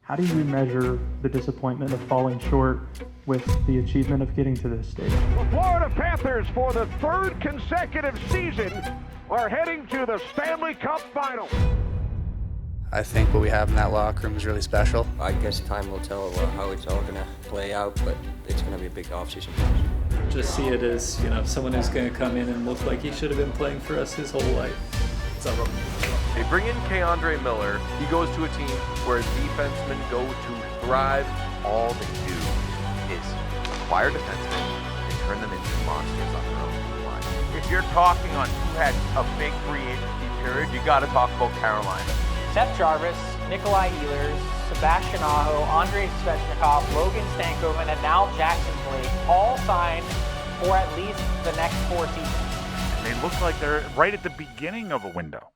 How do you measure the disappointment of falling short with the achievement of getting to this stage? The Florida Panthers, for the third consecutive season, are heading to the Stanley Cup Final. I think what we have in that locker room is really special. I guess time will tell how it's all going to play out, but it's going to be a big offseason for us. Just see it as, someone who's going to come in and look like he should have been playing for us his whole life. They bring in K'Andre Miller. He goes to a team where defensemen go to thrive. All they do is acquire defensemen and turn them into monsters on their own line. If you're talking on who had a big free agency period, you got to talk about Carolina. Seth Jarvis, Nikolaj Ehlers, Sebastian Aho, Andrei Svechnikov, Logan Stankoven, and now Jackson Blake all signed for at least the next 4 seasons. They look like they're right at the beginning of a window.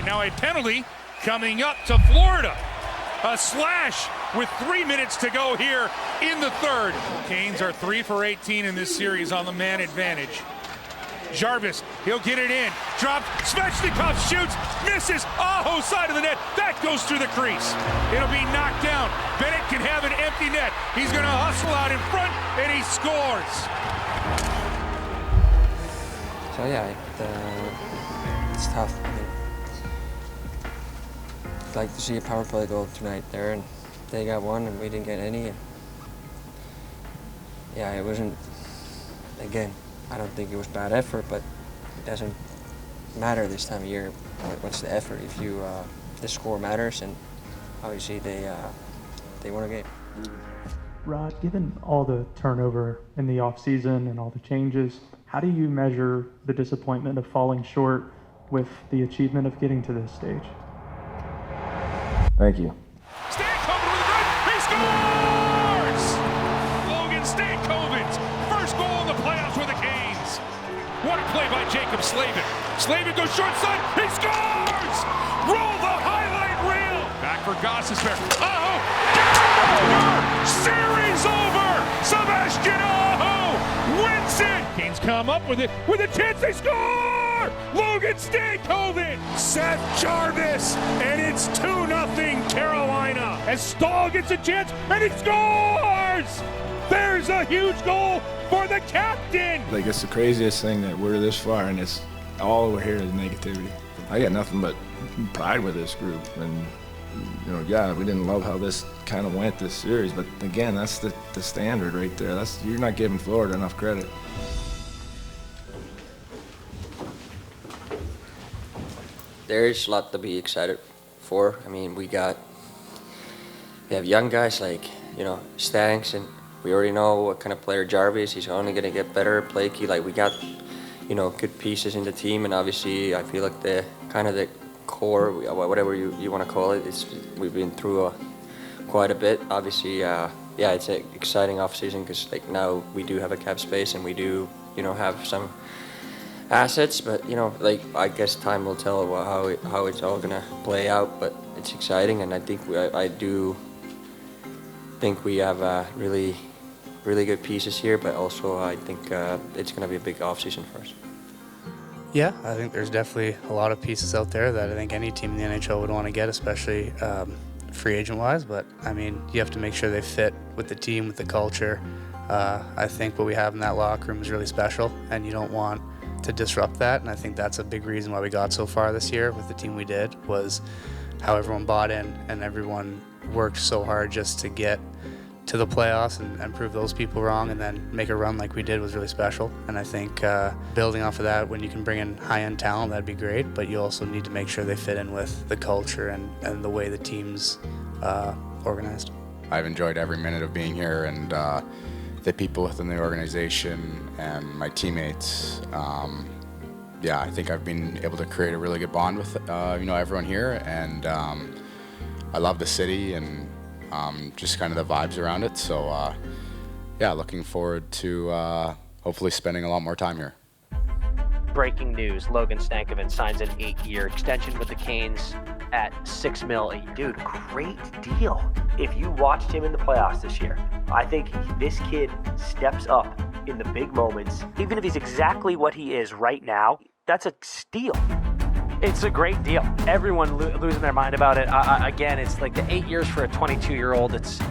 Now a penalty coming up to Florida. A slash with 3 minutes to go here in the third. Canes are 3 for 18 in this series on the man advantage. Jarvis, he'll get it in. Dropped. Svechnikov shoots. Misses. Aho side of the net. That goes through the crease. It'll be knocked down. Bennett can have an empty net. He's going to hustle out in front, and he scores. So yeah, it's tough. I'd like to see a power play goal tonight there, and they got one and we didn't get any. And yeah, it wasn't, again, I don't think it was bad effort, but it doesn't matter this time of year. What's the effort if you the score matters, and obviously they won a game. Rod, given all the turnover in the offseason and all the changes, how do you measure the disappointment of falling short with the achievement of getting to this stage? Thank you. Stankoven with a run. He scores! Logan Stankoven's first goal in the playoffs with the Canes. What a play by Jacob Slavin. Slavin goes short side. He scores! Roll the highlight reel. Back for Gostisbehere. Aho! Over! Series over! Sebastian Aho wins it! Canes come up with it with a chance. They score! Logan Stankoven, Seth Jarvis, and it's 2-0 Carolina. As Stahl gets a chance, and he scores! There's a huge goal for the captain. Like, it's the craziest thing that we're this far, and it's all over here is negativity. I got nothing but pride with this group, and yeah, we didn't love how this kind of went this series, but again, that's the standard right there. You're not giving Florida enough credit. There's a lot to be excited for. I mean, we have young guys like, Stanks, and we already know what kind of player Jarvis. He's only going to get better. Blakey, like, we got, good pieces in the team, and obviously I feel like the core, whatever you want to call it, we've been through quite a bit. Obviously, it's an exciting offseason because now we do have a cap space and we do, have some assets, but I guess time will tell how it's all gonna play out. But it's exciting, and I think I do think we have really good pieces here. But also, I think it's gonna be a big offseason for us. Yeah, I think there's definitely a lot of pieces out there that I think any team in the NHL would want to get, especially free agent-wise. But I mean, you have to make sure they fit with the team, with the culture. I think what we have in that locker room is really special, and you don't want to disrupt that, and I think that's a big reason why we got so far this year with the team we did, was how everyone bought in and everyone worked so hard just to get to the playoffs and prove those people wrong, and then make a run like we did was really special. And I think building off of that, when you can bring in high-end talent, that'd be great, but you also need to make sure they fit in with the culture and the way the team's organized. I've enjoyed every minute of being here, and the people within the organization and my teammates. Yeah, I think I've been able to create a really good bond with everyone here, and I love the city and just kind of the vibes around it. So yeah, looking forward to hopefully spending a lot more time here. Breaking news, Logan Stankoven signs an 8-year extension with the Canes at $6 million a year. Dude, great deal. If you watched him in the playoffs this year, I think this kid steps up in the big moments. Even if he's exactly what he is right now, that's a steal. It's a great deal. Everyone losing their mind about it. Again, it's like the 8 years for a 22-year-old. It's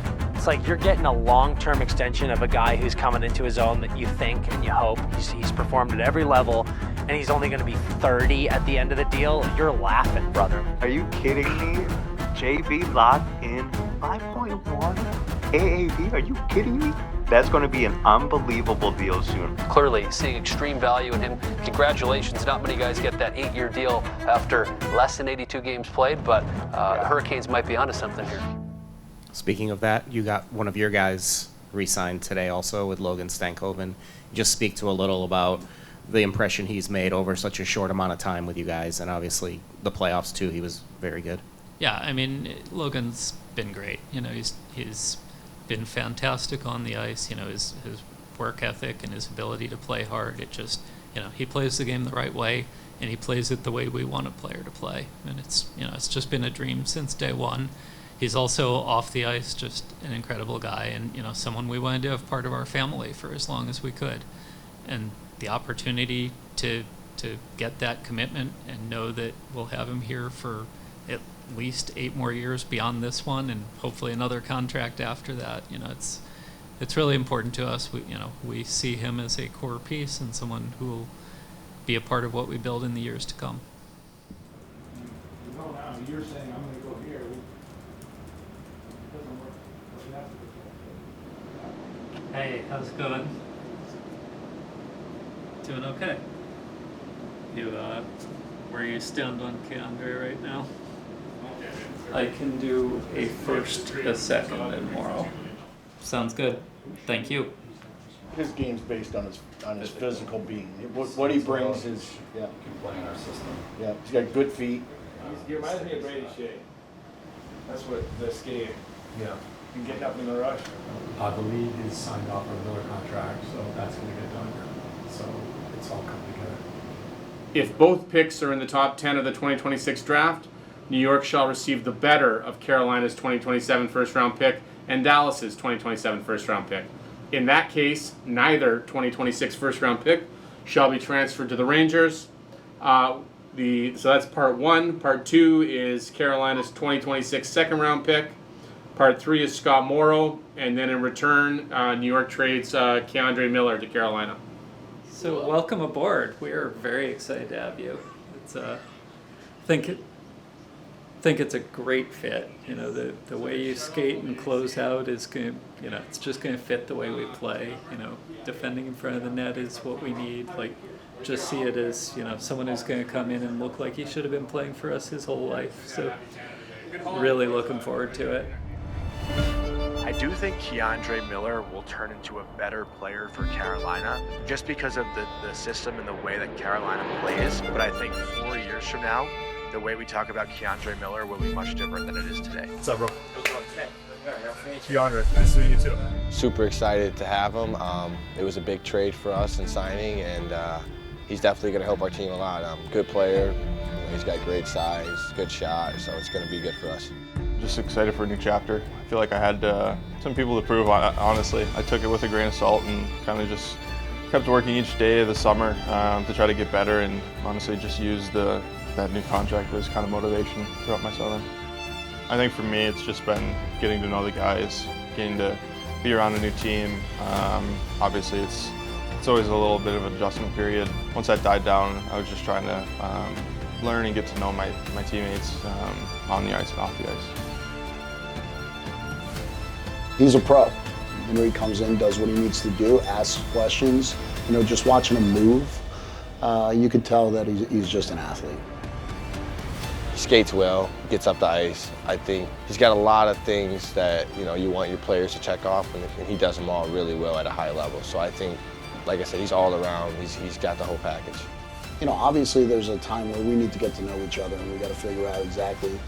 like you're getting a long-term extension of a guy who's coming into his own that you think and you hope. He's performed at every level, and he's only going to be 30 at the end of the deal. You're laughing, brother. Are you kidding me? JB locked in 5.1 AAV? Are you kidding me? That's going to be an unbelievable deal soon. Clearly seeing extreme value in him. Congratulations. Not many guys get that 8-year deal after less than 82 games played, but the Hurricanes might be onto something here. Speaking of that, you got one of your guys re-signed today also with Logan Stankoven. Just speak to a little about the impression he's made over such a short amount of time with you guys, and obviously the playoffs too. He was very good. Yeah, I mean, Logan's been great. He's been fantastic on the ice. His work ethic and his ability to play hard. It just, he plays the game the right way, and he plays it the way we want a player to play. And it's just been a dream since day one. He's also off the ice, just an incredible guy, and someone we wanted to have part of our family for as long as we could. And the opportunity to get that commitment and know that we'll have him here for at least 8 more years beyond this one, and hopefully another contract after that. It's really important to us. We see him as a core piece and someone who will be a part of what we build in the years to come. No, now you're saying I'm going to go here. Hey, how's it going? Doing okay. Where you stand on Keandre right now? I can do a first, a second, and tomorrow. Sounds good. Thank you. His game's based on his physical being. What he brings is can play in our system. Yeah, he's got good feet. He reminds me of Brady Shea. That's what the skating. Yeah. And getting up in the rush. The league is signed off on another contract, so that's going to get done. So it's all coming together. If both picks are in the top 10 of the 2026 draft, New York shall receive the better of Carolina's 2027 first-round pick and Dallas's 2027 first-round pick. In that case, neither 2026 first-round pick shall be transferred to the Rangers. So that's part 1. Part 2 is Carolina's 2026 second-round pick. Part 3 is Scott Morrow, and then in return, New York trades Keandre Miller to Carolina. So welcome aboard. We are very excited to have you. It's think it's a great fit. The way you skate and close out is going to, it's just going to fit the way we play. Defending in front of the net is what we need. Just see it as, someone who's going to come in and look like he should have been playing for us his whole life. So really looking forward to it. I do think Keandre Miller will turn into a better player for Carolina just because of the system and the way that Carolina plays. But I think 4 years from now, the way we talk about Keandre Miller will be much different than it is today. What's up, bro? Keandre, nice to meet you too. Super excited to have him. It was a big trade for us in signing, and he's definitely going to help our team a lot. Good player, he's got great size, good shot, so it's going to be good for us. Just excited for a new chapter. I feel like I had some people to prove, honestly. I took it with a grain of salt and kind of just kept working each day of the summer to try to get better, and honestly just used that new contract as kind of motivation throughout my summer. I think for me it's just been getting to know the guys, getting to be around a new team. Obviously it's always a little bit of an adjustment period. Once that died down, I was just trying to learn and get to know my teammates on the ice and off the ice. He's a pro. He comes in, does what he needs to do, asks questions. Just watching him move, you could tell that he's just an athlete. He skates well, gets up the ice. I think he's got a lot of things that you want your players to check off, and he does them all really well at a high level. So I think, like I said, he's all around. He's got the whole package. Obviously there's a time where we need to get to know each other and we got to figure out exactly,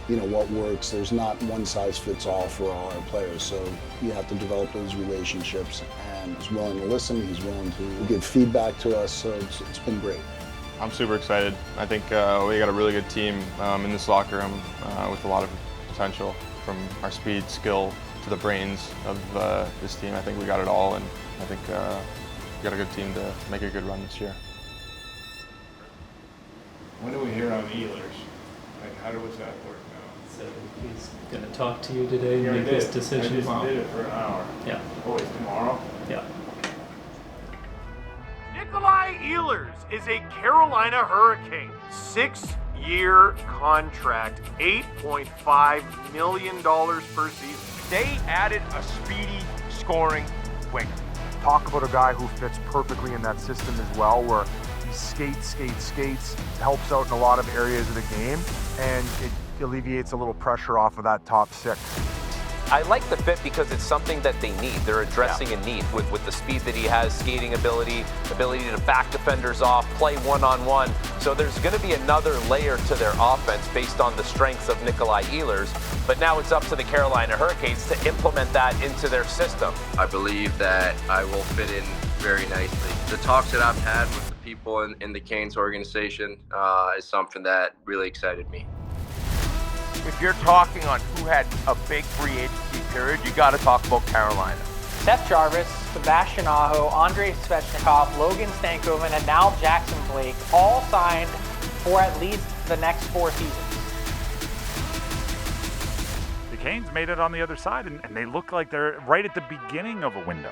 what works. There's not one size fits all for all our players, so you have to develop those relationships. And he's willing to listen, he's willing to give feedback to us, so it's been great. I'm super excited. I think we got a really good team in this locker room with a lot of potential, from our speed, skill, to the brains of this team. I think we got it all, and I think we got a good team to make a good run this year. When do we hear on Ehlers? Like, how does that work now? So he's going to talk to you today and Yeah, make his decision. I just did it for an hour. Yeah. Oh, it's tomorrow? Yeah. Nikolaj Ehlers is a Carolina Hurricane. 6-year contract, $8.5 million per season. They added a speedy scoring winger. Talk about a guy who fits perfectly in that system as well, where he skates, helps out in a lot of areas of the game, and it alleviates a little pressure off of that top six. I like the fit because it's something that they need. They're addressing a need with the speed that he has, skating ability to back defenders off, play one-on-one. So there's going to be another layer to their offense based on the strengths of Nikolaj Ehlers. But now it's up to the Carolina Hurricanes to implement that into their system. I believe that I will fit in very nicely. The talks that I've had with the people in the Canes organization is something that really excited me. If you're talking on who had a big free agency period, you got to talk about Carolina. Seth Jarvis, Sebastian Aho, Andrei Svechnikov, Logan Stankoven, and now Jackson Blake, all signed for at least the next 4 seasons. The Canes made it on the other side, and they look like they're right at the beginning of a window.